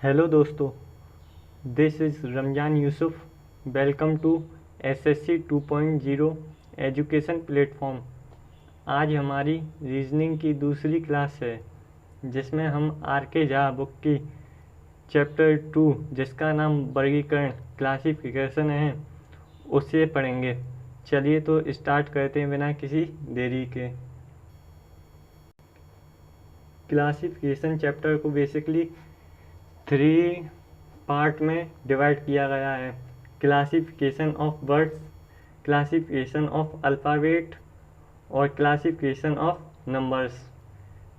Hello दोस्तों, this is Ramzan Yusuf. Welcome to SSC 2.0 education platform. आज हमारी रीजनिंग की दूसरी क्लास है जिसमें हम आर के झा बुक की चैप्टर 2 जिसका नाम वर्गीकरण क्लासिफिकेशन है उसे पढ़ेंगे। चलिए तो स्टार्ट करते हैं बिना किसी देरी के। क्लासिफिकेशन चैप्टर को बेसिकली 3 पार्ट में डिवाइड किया गया है। Classification of words, classification of alphabet और क्लासिफिकेशन ऑफ नंबर्स।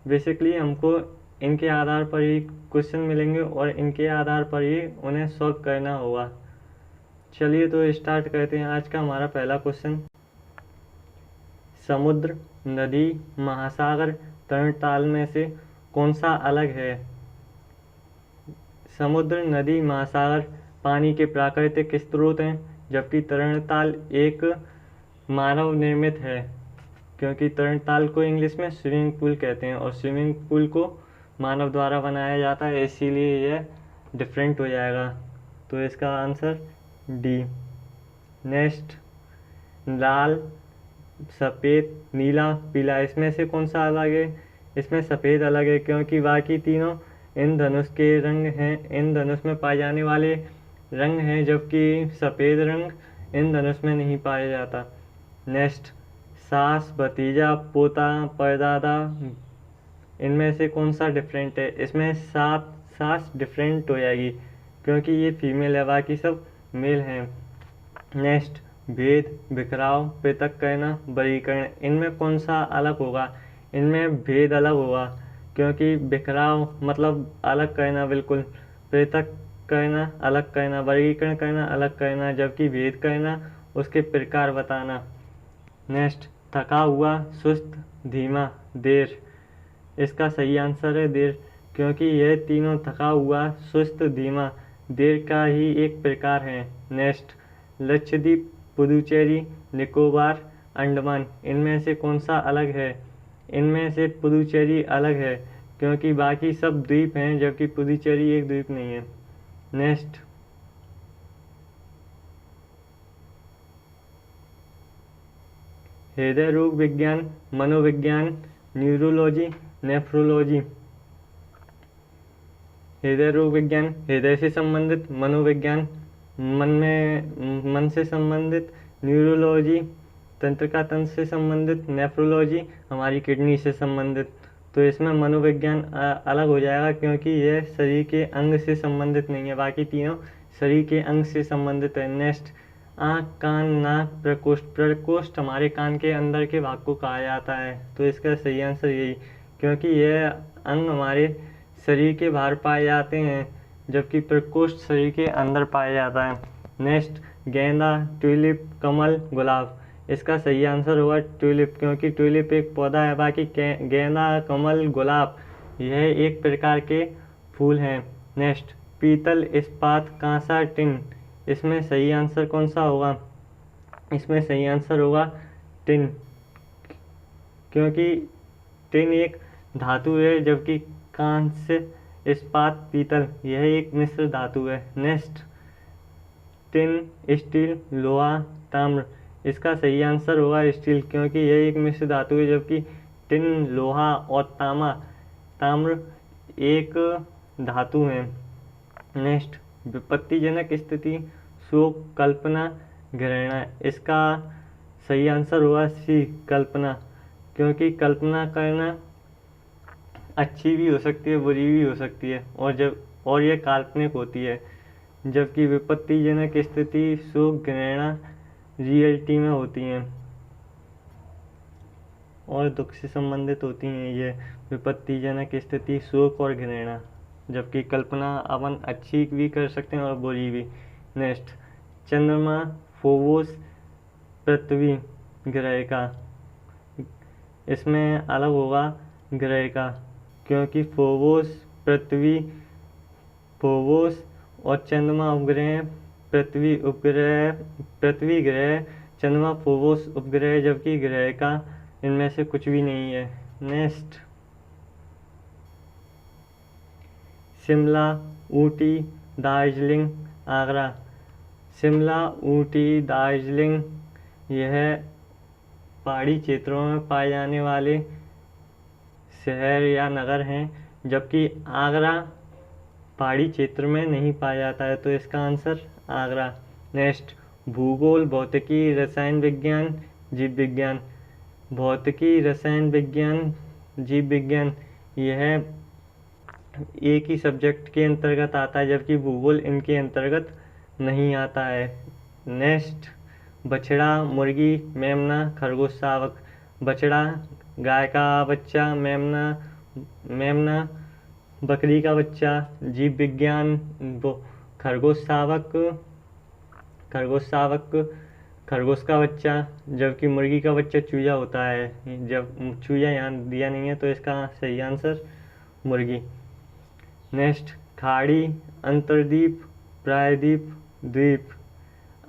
बेसिकली हमको इनके आधार पर ही क्वेश्चन मिलेंगे और इनके आधार पर ही उन्हें सॉल्व करना होगा। चलिए तो स्टार्ट करते हैं। आज का हमारा पहला क्वेश्चन, समुद्र, नदी, महासागर, तरणताल में से कौन सा अलग है? समुद्र, नदी, महासागर पानी के प्राकृतिक स्रोत हैं, जबकि तरणताल एक मानव निर्मित है, क्योंकि तरणताल को इंग्लिश में स्विमिंग पूल कहते हैं और स्विमिंग पूल को मानव द्वारा बनाया जाता है, इसीलिए यह डिफरेंट हो जाएगा। तो इसका आंसर डी। नेक्स्ट, लाल, सफ़ेद, नीला, पीला, इसमें से कौन सा अलग है? इसमें सफ़ेद अलग है क्योंकि बाकी तीनों इंद्रधनुष के रंग हैं, इंद्रधनुष में पाए जाने वाले रंग हैं, जबकि सफ़ेद रंग इंद्रधनुष में नहीं पाया जाता। नेक्स्ट, सास, भतीजा, पोता, परदादा, इनमें से कौन सा डिफरेंट है? इसमें सास डिफरेंट हो जाएगी क्योंकि ये फीमेल है, बाकी सब मेल हैं। नेक्स्ट, भेद, बिखराव, पृथक करना, वर्गीकरण, इनमें कौन सा अलग होगा? इनमें भेद अलग होगा क्योंकि बिखराव मतलब अलग करना, बिल्कुल, पृथक करना अलग करना, वर्गीकरण करना अलग करना, जबकि भेद करना उसके प्रकार बताना। नेक्स्ट, थका हुआ, सुस्त, धीमा, देर, इसका सही आंसर है देर, क्योंकि यह तीनों थका हुआ, सुस्त, धीमा, देर का ही एक प्रकार है। नेक्स्ट, लक्षद्वीप, पुदुचेरी, निकोबार, अंडमान, इनमें से कौन सा अलग है? इनमें से पुदुचेरी अलग है क्योंकि बाकी सब द्वीप हैं, जबकि पुदुचेरी एक द्वीप नहीं है। नेक्स्ट, हृदय रोग विज्ञान, मनोविज्ञान, न्यूरोलॉजी, नेफ्रोलॉजी। हृदय रोग विज्ञान हृदय से संबंधित, मनोविज्ञान मन से संबंधित, न्यूरोलॉजी तंत्रिका तंत्र से संबंधित, नेफ्रोलॉजी हमारी किडनी से संबंधित। तो इसमें मनोविज्ञान अलग हो जाएगा क्योंकि यह शरीर के अंग से संबंधित नहीं है, बाकी तीनों शरीर के अंग से संबंधित है। नेक्स्ट, आँख, कान, नाक, प्रकोष्ठ, प्रकोष्ठ हमारे कान के अंदर के भाग को कहा जाता है, तो इसका सही आंसर यही, क्योंकि यह अंग हमारे शरीर के बाहर पाए जाते हैं, जबकि प्रकोष्ठ शरीर के अंदर पाया जाता है। नेक्स्ट, गेंदा, ट्यूलिप, कमल, गुलाब, इसका सही आंसर होगा ट्यूलिप, क्योंकि ट्यूलिप एक पौधा है, बाकी गेंदा, कमल, गुलाब यह एक प्रकार के फूल हैं। नेक्स्ट, पीतल, इस्पात, कांसा, टिन, इसमें सही आंसर कौन सा होगा? इसमें सही आंसर होगा टिन, क्योंकि टिन एक धातु है, जबकि कांस्य, इस्पात, पीतल यह एक मिश्र धातु है। नेक्स्ट, टिन, स्टील, लोहा, ताम्र, इसका सही आंसर होगा स्टील, क्योंकि यह एक मिश्र धातु है, जबकि टिन, लोहा और ताम्र एक धातु है। नेक्स्ट, विपत्तिजनक स्थिति, शोक, कल्पना, घृणा, इसका सही आंसर होगा सी, कल्पना, क्योंकि कल्पना करना अच्छी भी हो सकती है, बुरी भी हो सकती है, और यह काल्पनिक होती है, जबकि विपत्तिजनक स्थिति, शोक, घृणा रियलिटी में होती हैं और दुख से संबंधित होती हैं। ये विपत्तिजनक स्थिति, शोक और घृणा, जबकि कल्पना अपन अच्छी भी कर सकते हैं और बुरी भी। नेक्स्ट, चंद्रमा, फोबोस, पृथ्वी ग्रह का, इसमें अलग होगा ग्रह का, क्योंकि फोबोस और चंद्रमा उपग्रह, पृथ्वी ग्रह, चंद्रमा, फोबोस उपग्रह, जबकि ग्रह का इनमें से कुछ भी नहीं है। नेक्स्ट, शिमला, ऊटी, दार्जिलिंग, आगरा। शिमला, ऊटी, दार्जिलिंग यह पहाड़ी क्षेत्रों में पाए जाने वाले शहर या नगर हैं, जबकि आगरा पहाड़ी क्षेत्र में नहीं पाया जाता है, तो इसका आंसर आगरा। नेक्स्ट, भूगोल, भौतिकी, रसायन विज्ञान, जीव विज्ञान। भौतिकी, रसायन विज्ञान, जीव विज्ञान यह एक ही सब्जेक्ट के अंतर्गत आता है, जबकि भूगोल इनके अंतर्गत नहीं आता है। नेक्स्ट, बछड़ा, मुर्गी, मेमना, खरगोश शावक। बछड़ा गाय का बच्चा, मेमना बकरी का बच्चा। जीव विज्ञान, खरगोश शावक खरगोश का बच्चा, जबकि मुर्गी का बच्चा चूजा होता है। जब चूजा यहाँ दिया नहीं है, तो इसका सही आंसर मुर्गी। नेक्स्ट, खाड़ी, अंतर्द्वीप, प्रायद्वीप, द्वीप।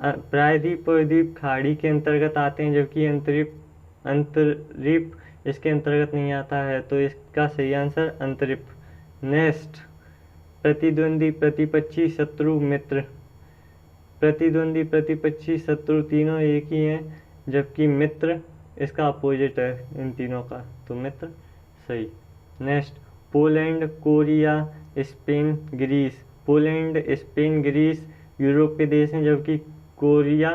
प्रायद्वीप और द्वीप खाड़ी के अंतर्गत आते हैं, जबकि अंतर्द्वीप इसके अंतर्गत नहीं आता है, तो इसका सही आंसर अंतरिप। नेक्स्ट, प्रतिद्वंदी, प्रतिपक्षी, शत्रु, मित्र। प्रतिद्वंदी, प्रतिपक्षी, शत्रु तीनों एक ही हैं, जबकि मित्र इसका अपोजिट है इन तीनों का, तो मित्र सही। Next, Poland, Korea, Spain, Greece. Poland, Spain, Greece Europe के देश हैं, जबकि कोरिया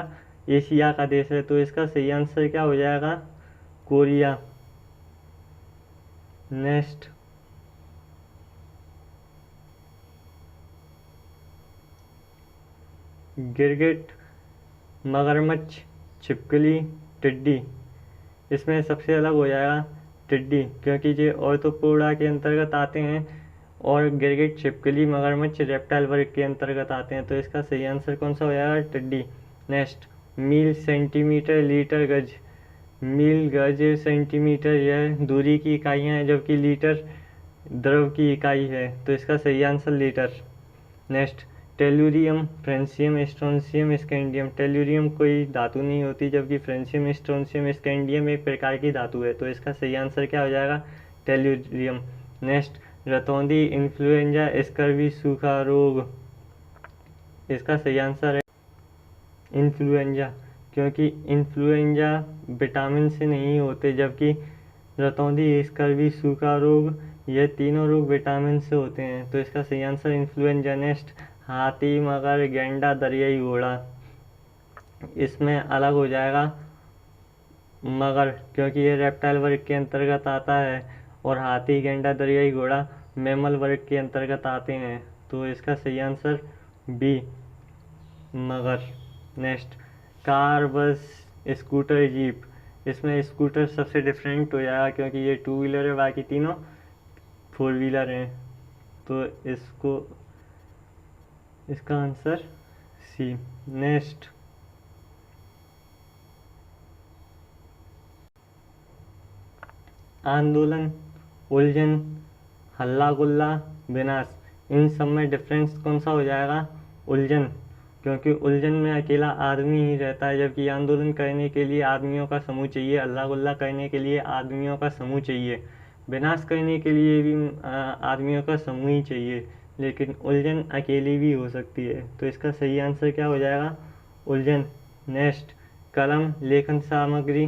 एशिया का देश है, तो इसका सही आंसर क्या हो जाएगा? कोरिया। नेक्स्ट, गिरगिट, मगरमच्छ, छिपकली, टिड्डी। इसमें सबसे अलग हो जाएगा टिड्डी, क्योंकि ये ऑर्थोपोडा के अंतर्गत आते हैं और गिरगिट, छिपकली, मगरमच्छ रेप्टाइल वर्ग के अंतर्गत आते हैं, तो इसका सही आंसर कौन सा हो जाएगा? टिड्डी। नेक्स्ट, मील, सेंटीमीटर, लीटर, गज। मील, गज, सेंटीमीटर यह दूरी की इकाइयाँ हैं, जबकि लीटर द्रव की इकाई है, तो इसका सही answer litre. Next, tellurium, francium, strontium, scandium. Tellurium कोई धातु नहीं होती, जबकि फ्रेंसियम, स्ट्रोंसियम, स्कैंडियम एक प्रकार की धातु है, तो इसका सही आंसर क्या हो जाएगा? टेलुरियम। नेक्स्ट, रतौंधी, इन्फ्लुएंजा, स्कर्वी, सूखा रोग। इसका सही आंसर है इन्फ्लुएंजा, क्योंकि इन्फ्लुएंजा विटामिन से नहीं होते, जबकि रतौंधी, स्कर्वी, सूखा रोग ये तीनों रोग विटामिन से होते हैं, तो इसका सही आंसर इन्फ्लुएंजा। नेक्स्ट, हाथी, मगर, गैंडा, दरियाई घोड़ा। इसमें अलग हो जाएगा मगर, क्योंकि ये रेप्टाइल वर्ग के अंतर्गत आता है, और हाथी, गैंडा, दरियाई घोड़ा मैमल वर्ग के अंतर्गत आते हैं, तो इसका सही आंसर बी, मगर। नेक्स्ट, कार, बस, स्कूटर, जीप। इसमें स्कूटर सबसे डिफरेंट हो जाएगा, क्योंकि ये 2 व्हीलर है, बाकी तीनों 4 व्हीलर हैं, तो इसका आंसर सी। नेक्स्ट, आंदोलन, उलझन, हल्ला गुल्ला, विनाश। इन सब में डिफरेंस कौन सा हो जाएगा? उलझन, क्योंकि उलझन में अकेला आदमी ही रहता है, जबकि आंदोलन करने के लिए आदमियों का समूह चाहिए, हल्ला गुल्ला करने के लिए आदमियों का समूह चाहिए, विनाश करने के लिए भी आदमियों का समूह ही चाहिए, लेकिन उलझन अकेली भी हो सकती है, तो इसका सही आंसर क्या हो जाएगा? उलझन। नेक्स्ट, कलम, लेखन सामग्री,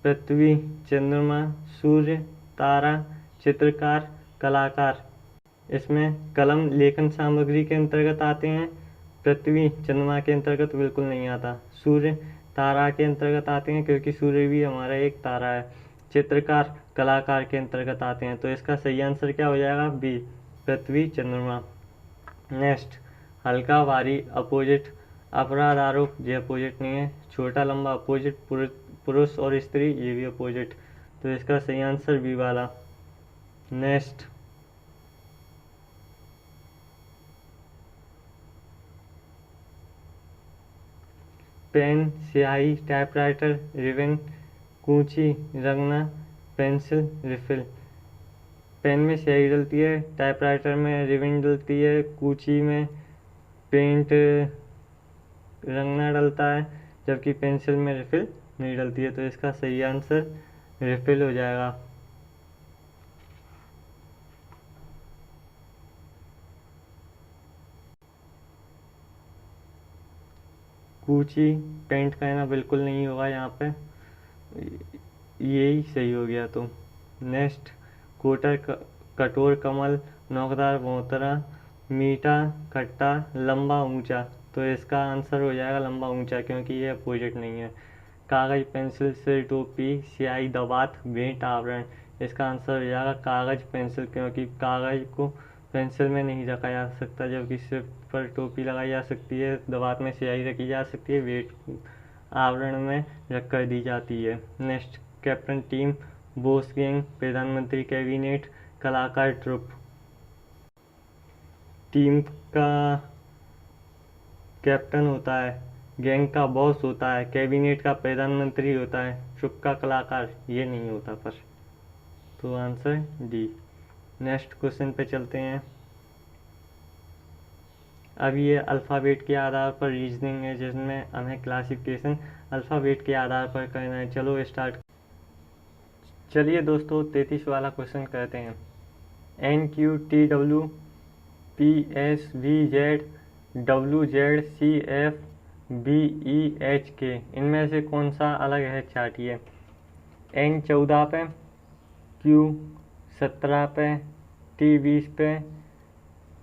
पृथ्वी, चंद्रमा, सूर्य, तारा, चित्रकार, कलाकार। इसमें कलम लेखन सामग्री के अंतर्गत आते हैं, पृथ्वी चंद्रमा के अंतर्गत बिल्कुल नहीं आता, सूर्य तारा के अंतर्गत आते हैं, क्योंकि सूर्य भी हमारा एक तारा है, चित्रकार कलाकार के अंतर्गत आते हैं, तो इसका सही आंसर क्या हो जाएगा? बी, पृथ्वी, चंद्रमा। नेक्स्ट, हल्का, भारी, अपोजिट, अपराध, आरोप ये अपोजिट नहीं है, छोटा, लंबा अपोजिट, पुरुष और स्त्री ये भी अपोजिट, तो इसका सही आंसर बी वाला। नेक्स्ट, पेन, स्याही, टाइपराइटर, रिबन, कूंची, रंगना, पेंसिल, रिफिल। पेन में स्याही डलती है, टाइपराइटर में रिबन डलती है, कूंची में पेंट रंगना डलता है, जबकि पेंसिल में रिफिल नहीं डलती है, तो इसका सही आंसर रिफिल हो जाएगा। कूची पेंट करना बिल्कुल नहीं होगा यहाँ पे, यही सही हो गया। तो नेक्स्ट, कोटर कठोर कमल, नोकदार भौंतरा, मीठा खट्टा, लंबा ऊंचा। तो इसका आंसर हो जाएगा लंबा ऊंचा, क्योंकि ये अपोजिट नहीं है। कागज पेंसिल सिर टोपी, स्याही दवात, भेंट आवरण। इसका आंसर हो जाएगा कागज पेंसिल, क्योंकि कागज को पेंसिल में नहीं रखा जा सकता, जबकि सिर पर टोपी लगाई जा सकती है, दवात में स्याही रखी जा सकती है, भेंट आवरण में रख कर दी जाती है। Next, captain team, Bose gang, प्रधानमंत्री कैबिनेट, कलाकार ट्रुप। टीम का कैप्टन होता है, गैंग का बॉस होता है, कैबिनेट का प्रधानमंत्री होता है, ट्रुप का कलाकार, ये नहीं होता पर। तो आंसर डी। नेक्स्ट क्वेश्चन पे चलते हैं। अब ये अल्फ़ाबेट के आधार पर रीजनिंग है, जिसमें हमें क्लासिफिकेशन अल्फ़ाबेट के आधार पर करना है। चलो स्टार्ट। चलिए दोस्तों 33 वाला क्वेश्चन करते हैं। NQTW PSVZ WZCF BEHK, इनमें से कौन सा अलग है चार्टिए। N 14 पे, Q 17 पे, T 20 पे,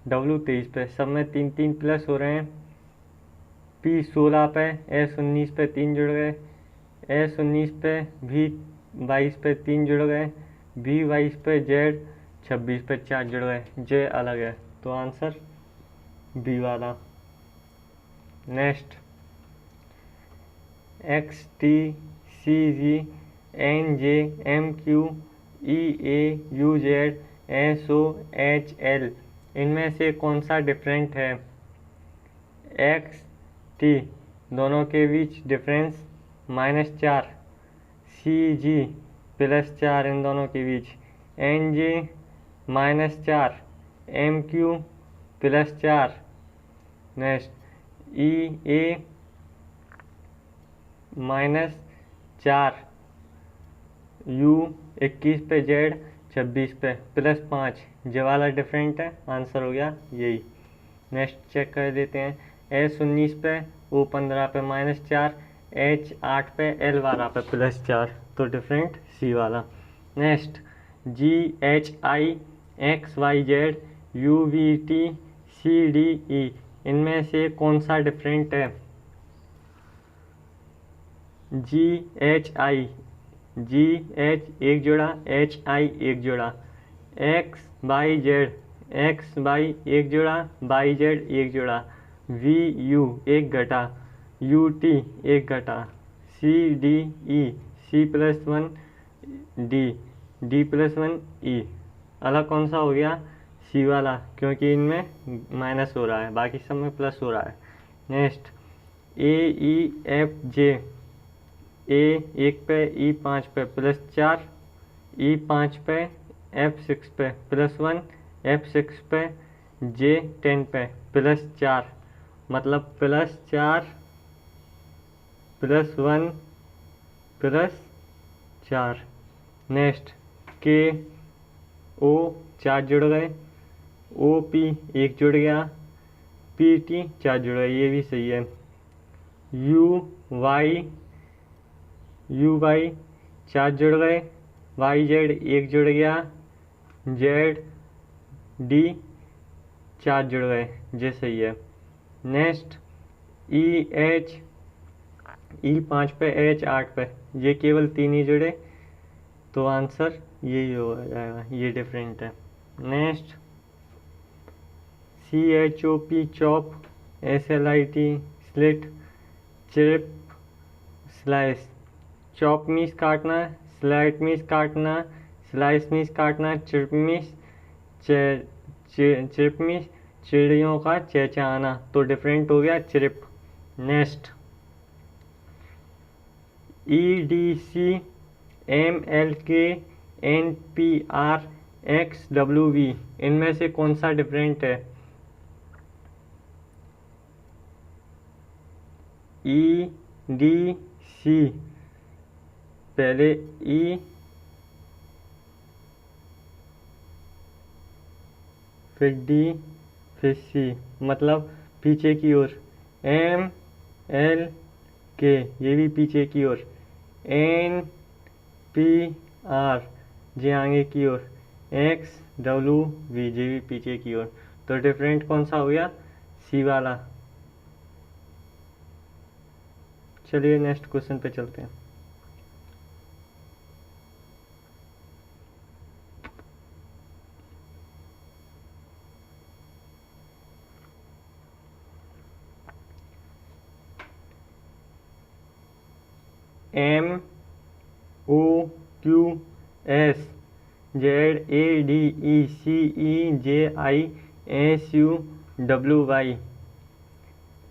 W 23 पे, सब में 3-3 प्लस हो रहे हैं। P 16 पे, S 19 पे 3 जुड़ गए, S 19 पे, V 22 पे 3 जुड़ गए, V 22 पे, Z 26 पे 4 जुड़ गए, J अलग है। तो आंसर बी वाला। Next, XTCG NJ MQ EAUZ SOHL, इनमें से कौन सा डिफरेंट है। XT, दोनों के बीच डिफरेंस -4, CG +4 इन दोनों के बीच, NJ -4, MQ +4। Next, EA -4, U 21 पे, Z 26 पे +5, ये वाला डिफरेंट है, आंसर हो गया यही। नेक्स्ट चेक कर देते हैं। S 19 पे, O 15 पे -4, H 8 पे, L 12 पे +4, तो डिफरेंट सी वाला। Next, GHI XYZ UVT CDE, इनमें से कौन सा डिफरेंट है। GHI, GH एक जोड़ा, HI एक जोड़ा, XYZ, XY एक जोड़ा, YZ एक जोड़ा, VU एक घटा, UT एक घटा, CDE C+1 D, D+1 E, अलग कौन सा हो गया, सी वाला, क्योंकि इनमें माइनस हो रहा है, बाकी सब में प्लस हो रहा है। नेक्स्ट, AEFJ, A 1 पे, E 5 पे +4, E 5 पे, F 6 पे +1, F 6 पे, J 10 पे +4, मतलब +4 +1 +4। नेक्स्ट, K O 4 जुड़ गए, OP 1 जुड़ गया, PT 4 जुड़ गए, ये भी सही है। UY 4 जुड़ गए, YZ 1 जुड़ गया, ZD 4 जुड़ गए, ये सही है। नेक्स्ट, EH E 5 पे, H 8 पे, ये केवल 3 ही जुड़े, तो आंसर यही हो जाएगा, ये डिफरेंट है। Next, CHOP chop, SLIT slit, chip slice. Chop means काटना, स्लाइट मीन्स काटना, स्लाइस मीन्स काटना, चिप मीन्स चिड़ियों का चहचहाना, तो डिफरेंट हो गया chip. Next, EDC MLK NPR XWV, इनमें से कौन सा डिफरेंट है। EDC, पहले E फिर D फिर C, मतलब पीछे की ओर। एल के ये भी पीछे की ओर, एन पी आर जे आगे की ओर, एक्स डब्ल्यू वी जे भी पीछे की ओर। तो डिफरेंट कौन सा हो गया? सी वाला। चलिए नेक्स्ट क्वेश्चन पे चलते हैं। M O Q S Z A D E C E J I S U W Y.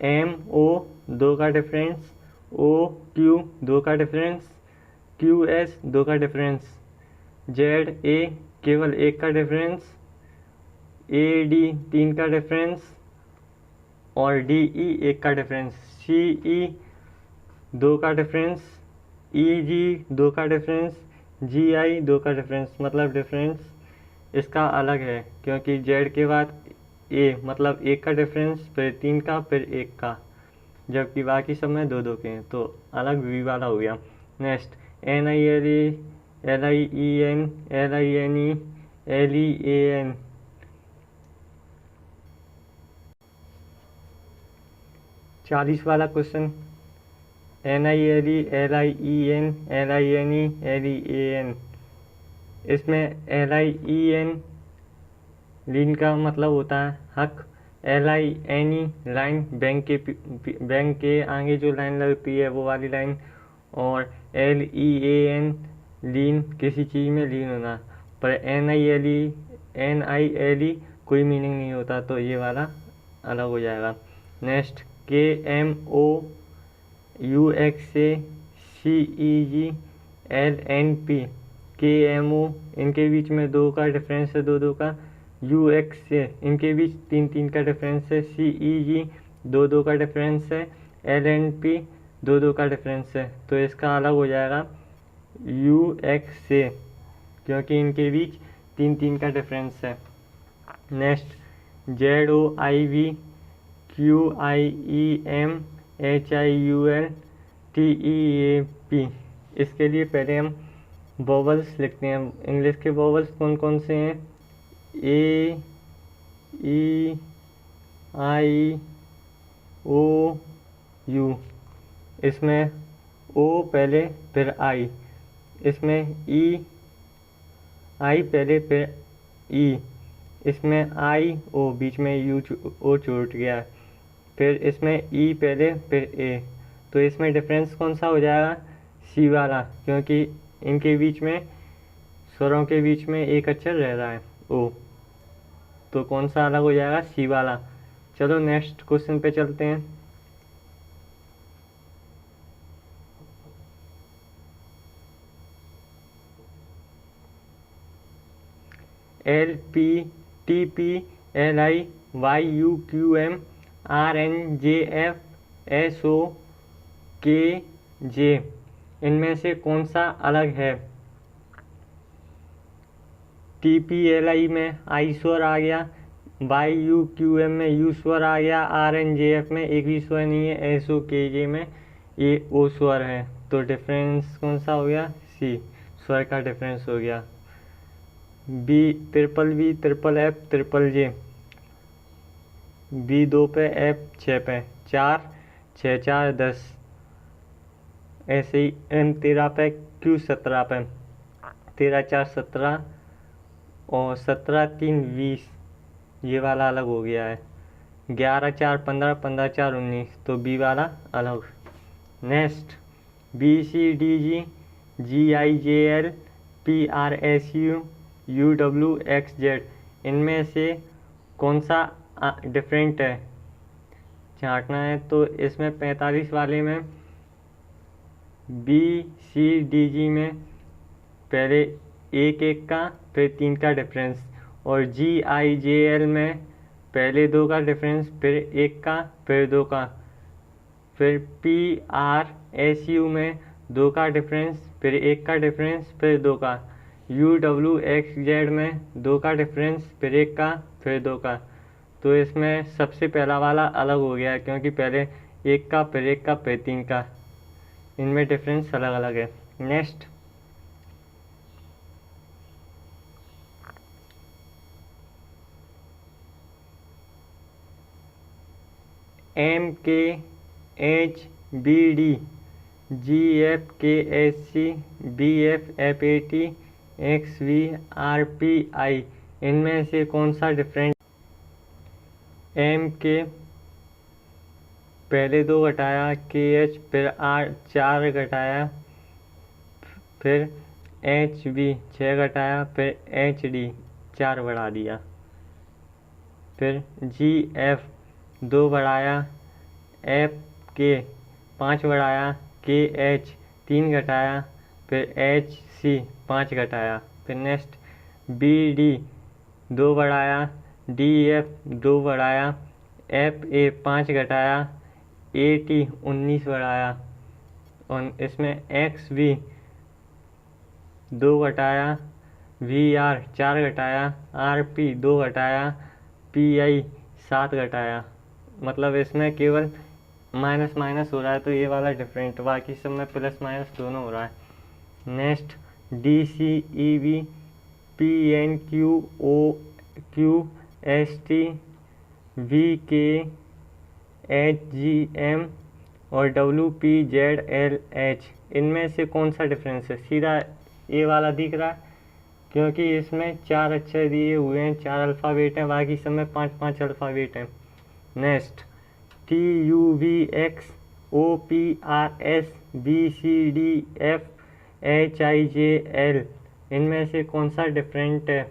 M O दो का डिफरेंस, ओ क्यू दो का डिफरेंस, क्यू एस दो का डिफरेंस, जेड ए केवल एक का डिफरेंस, ए डी तीन का डिफरेंस और डी ई एक का डिफरेंस, सी ई दो का डिफरेंस, ई जी दो का डिफरेंस, जी आई दो का डिफरेंस। मतलब डिफरेंस इसका अलग है क्योंकि जेड के बाद ए मतलब एक का डिफरेंस, फिर तीन का, फिर एक का, जबकि बाकी सब में दो दो के हैं, तो अलग वी वाला हो गया। Next N I L E, L I E N, L I N E, L E A N. चालीस वाला question, N I L E, L I E N, L I N E, L E A N. इसमें L I E N lien का मतलब होता है हक, L I N E line bank के आगे जो लाइन लगती है वो वाली लाइन, और एल ई ए एन लीन किसी चीज़ में लीन होना। पर एन आई एल ई कोई मीनिंग नहीं होता, तो ये वाला अलग हो जाएगा। नेक्स्ट के एम ओ यू एक्स से सी ई जी एल एन पी, के एम ओ इनके बीच में दो का डिफरेंस है, दो दो का, यू एक्स से इनके बीच तीन तीन का डिफरेंस है, सी ई जी दो दो का डिफरेंस है, एल एन पी दो दो का डिफरेंस है। तो इसका अलग हो जाएगा यू एक्स से, क्योंकि इनके बीच तीन तीन का डिफरेंस है। Next Z O I V Q I E M H I U L T E A P. इसके लिए पहले हम वोवल्स लिखते हैं। इंग्लिश के वोवल्स कौन कौन से हैं? ए ई आई ओ यू। इसमें ओ पहले फिर आई, इसमें ई आई पहले फिर ई, इसमें आई ओ बीच में यू ओ छूट गया, फिर इसमें ई पहले फिर ए। तो इसमें डिफरेंस कौन सा हो जाएगा? सी वाला, क्योंकि इनके बीच में स्वरों के बीच में एक अक्षर रह रहा है ओ, तो कौन सा अलग हो जाएगा? सी वाला। चलो नेक्स्ट क्वेश्चन पे चलते हैं। L P T P L I Y U Q M R N J F S O K J, इनमें से कौन सा अलग है? टी पी एल आई में आई स्वर आ गया, वाई यू क्यू एम में यू स्वर आ गया, आर एन जे एफ में एक भी स्वर नहीं है, एस ओ के जे में ये ओ स्वर है। तो डिफरेंस कौन सा हो गया? सी, स्वर का डिफरेंस हो गया। बी ट्रिपल एफ ट्रिपल जे, बी 2 पे, एफ 6 पे, 4 6 4 10, ऐसे ही एम 13 पे, क्यू 17 पे, 13 4 17 और 17 3 20, ये वाला अलग हो गया है। 11 4 15, 15 4 19, तो बी वाला अलग। Next B C D G G I J L P R S U U W X Z, इनमें से कौन सा डिफरेंट है छांटना है? तो इसमें 45 वाले में बी सी डी जी में पहले एक एक का फिर 3 का डिफरेंस, और जी आई जे एल में पहले 2 का डिफरेंस फिर 1 का फिर 2 का, फिर पी आर एस यू में 2 का डिफरेंस फिर 1 का डिफरेंस फिर 2 का, यू डब्ल्यू एक्स जेड में 2 का डिफरेंस फिर 1 का फिर 2 का। तो इसमें सबसे पहला वाला अलग हो गया क्योंकि पहले एक का, फिर एक का, फिर 3 का, इनमें डिफरेंस अलग अलग है। Next MKHBD, GFKHC, BFFAT, XVRPI, इनमें से कौन सा डिफरेंट? MK पहले 2 घटाया, KH फिर 4 घटाया, फिर HB 6 घटाया, फिर HD 4 बढ़ा दिया, फिर GF 2 बढ़ाया, FK 5 बढ़ाया, KH 3 घटाया, फिर HC 5 घटाया, फिर नेक्स्ट BD 2 बढ़ाया, DF 2 बढ़ाया, FA 5 घटाया, AT 19 बढ़ाया, और इसमें XV 2 घटाया, VR 4 घटाया, RP 2 घटाया, PI 7 घटाया। मतलब इसमें केवल माइनस माइनस हो रहा है, तो ये वाला डिफरेंट, बाकी सब में प्लस माइनस दोनों हो रहा है। Next DCEB, PNQOQ, ST, VK, HGM और WPZLH, इनमें से कौन सा डिफरेंस है? सीधा ये वाला दिख रहा है, क्योंकि इसमें 4 अक्षर दिए हुए हैं, 4 अल्फ़ाबेट हैं, बाकी सब में 5-5 अल्फ़ाबेट हैं। Next TUVX, OPRS, BCDF, HIJL, इनमें से कौन सा डिफरेंट है?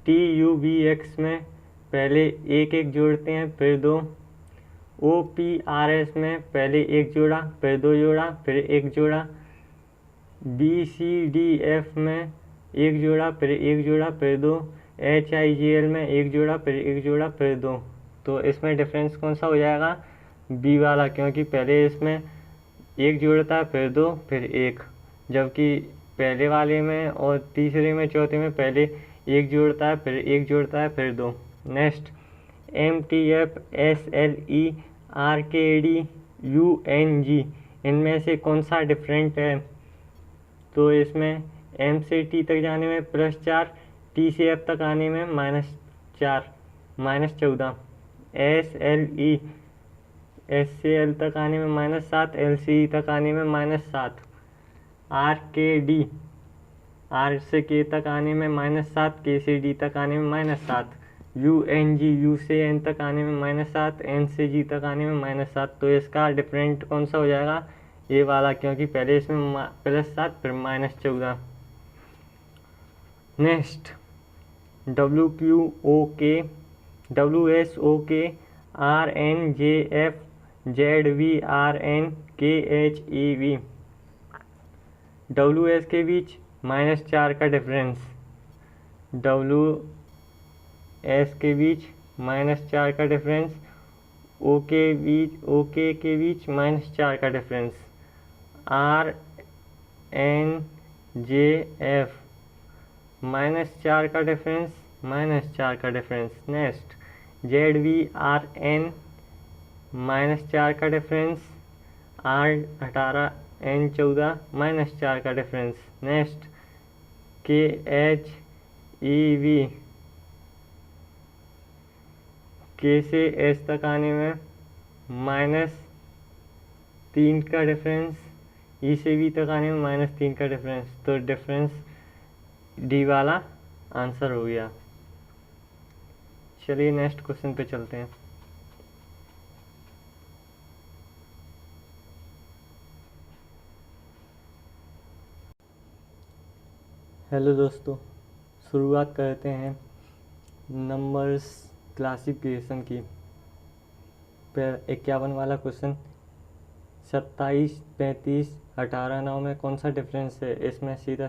TUVX में पहले एक एक जोड़ते हैं, फिर 2। OPRS में पहले एक जोड़ा, फिर 2 जोड़ा, फिर एक जोड़ा। BCDF में एक जोड़ा, फिर एक जोड़ा, फिर 2। HIJL में एक जोड़ा, फिर एक जोड़ा, फिर 2। तो इसमें डिफरेंस कौन सा हो जाएगा? बी वाला, क्योंकि पहले इसमें एक जोड़ता है, फिर 2, फिर 1, जबकि पहले वाले में और तीसरे में चौथे में पहले एक जोड़ता है, फिर एक जोड़ता है, फिर 2। Next MTF, SLE, RKD, UNG, इनमें से कौन सा डिफरेंट है? तो इसमें M से T तक जाने में +4, T से F तक आने में -4, -14। SLE S से L तक आने में -7, L से E तक आने में -7। RKD R से K तक आने में -7, K से D तक आने में -7। UNG U से N तक आने में -7, N से G तक आने में -7। तो इसका डिफरेंट कौन सा हो जाएगा? ये वाला, क्योंकि पहले इसमें +7 फिर -14। Next WQOK, WSOK, RNJF, ZVRN, KHEV, WS के बीच -4 का डिफरेंस, WS के बीच -4 का डिफरेंस, OK के बीच -4 का डिफरेंस, RNJF -4 का डिफरेंस, -4 का डिफरेंस। नेक्स्ट ZVRN -4 का डिफरेंस, R18 N14 -4 का डिफरेंस। नेक्स्ट KHEV K से S तक आने में -3 का डिफरेंस, E से V तक आने में -3 का डिफरेंस। तो डिफरेंस डी वाला आंसर हो गया। चलिए नेक्स्ट क्वेश्चन पे चलते हैं। हेलो दोस्तों, शुरुआत करते हैं नंबर्स क्लासिफिकेशन की। 51 वाला क्वेश्चन, 27, 35, 18, 9 में कौन सा डिफरेंस है? इसमें सीधा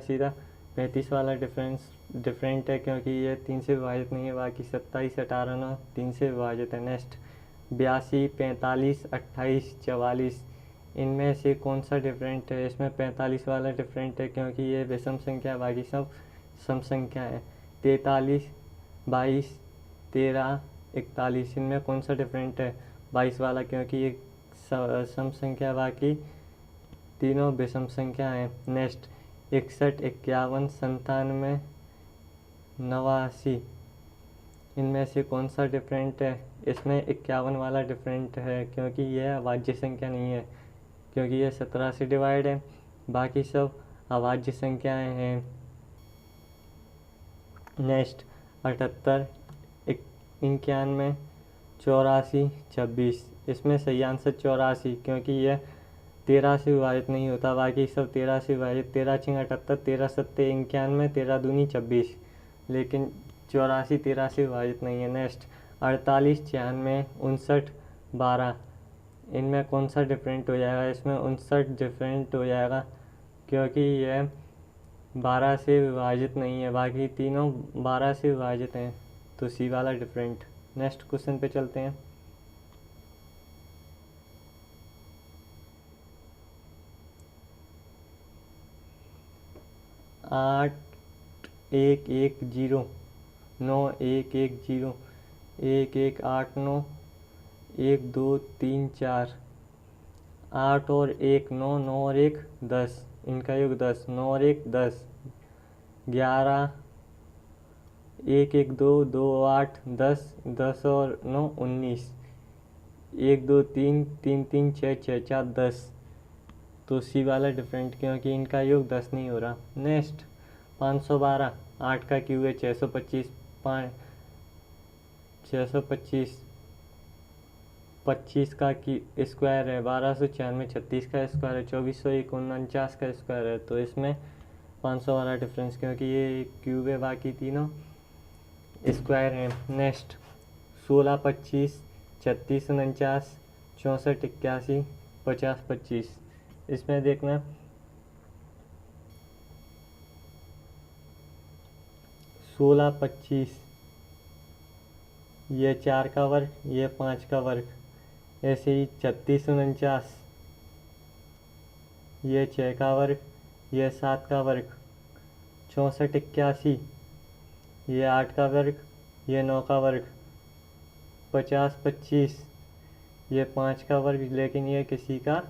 35 वाला डिफरेंट है, क्योंकि ये 3 से विभाजित नहीं है। बाकी 27, 18, 9 3 से विभाजित है। नेक्स्ट 82, 45, 28, 44, इनमें से कौन सा डिफरेंट है? इसमें 45 वाला डिफरेंट है, क्योंकि ये विषम संख्या है, बाकी सब सम संख्या है। 43, 22, 13, 41, इनमें कौन सा डिफरेंट है? 22 वाला, क्योंकि ये सम संख्या, बाकी तीनों विषम संख्या हैं। नेक्स्ट 61, 51, 97, 89, इनमें से कौन सा डिफरेंट है? इसमें 51 वाला डिफरेंट है, क्योंकि यह अभाज्य संख्या नहीं है, क्योंकि यह 17 से डिवाइड है। बाकी सब अभाज्य संख्याएं हैं। नेक्स्ट 78, 91, 84, 26, इसमें सही आंसर 84, क्योंकि यह 13 से विभाजित नहीं होता, बाकी सब 13 से विभाजित। 13 छिंग 78, 13 सत्ते 91, 13 दूनी 26, लेकिन 84 13 से विभाजित नहीं है। नेक्स्ट 48, 96, 59, 12, इनमें कौन सा डिफरेंट हो जाएगा? इसमें 59 डिफरेंट हो जाएगा, क्योंकि यह 12 से विभाजित नहीं है, बाकी तीनों 12 से विभाजित हैं, तो सी वाला डिफरेंट। नेक्स्ट क्वेश्चन पे चलते हैं। 8, 1, 1, 0, 9, 1, 1, 0, 1, 1, 8, 9, 1, 2, 3, 4, 8 और 1 9, 9 और 1 10, इनका योग 10, 9 और 1 10, 11, 1, 1, 2, 2, 8, 10, 10 और 9 19, 1, 2, 3, 3, 3, 6, 6, 4, 10, तो सी वाला डिफरेंट, क्योंकि इनका योग 10 नहीं हो रहा। नेक्स्ट 512, 8 का क्यूब है 625, 625, 25 का स्क्वायर है 1296, 36 का स्क्वायर है 2449 का स्क्वायर है, तो इसमें 512 डिफरेंस, क्योंकि ये क्यूब है, बाकी तीनों स्क्वायर हैं। नेक्स्ट 16, 25, 36, 49, 64, 81, 50, 25, इसमें देखना 16, 25, ये 4 का वर्ग, ये 5 का वर्ग, ऐसे ही 36, 49, ये 6 का वर्ग, ये 7 का वर्ग, 64, 81, ये 8 का वर्ग, ये 9 का वर्ग, 50, 25, ये 5 का वर्ग, लेकिन ये किसी का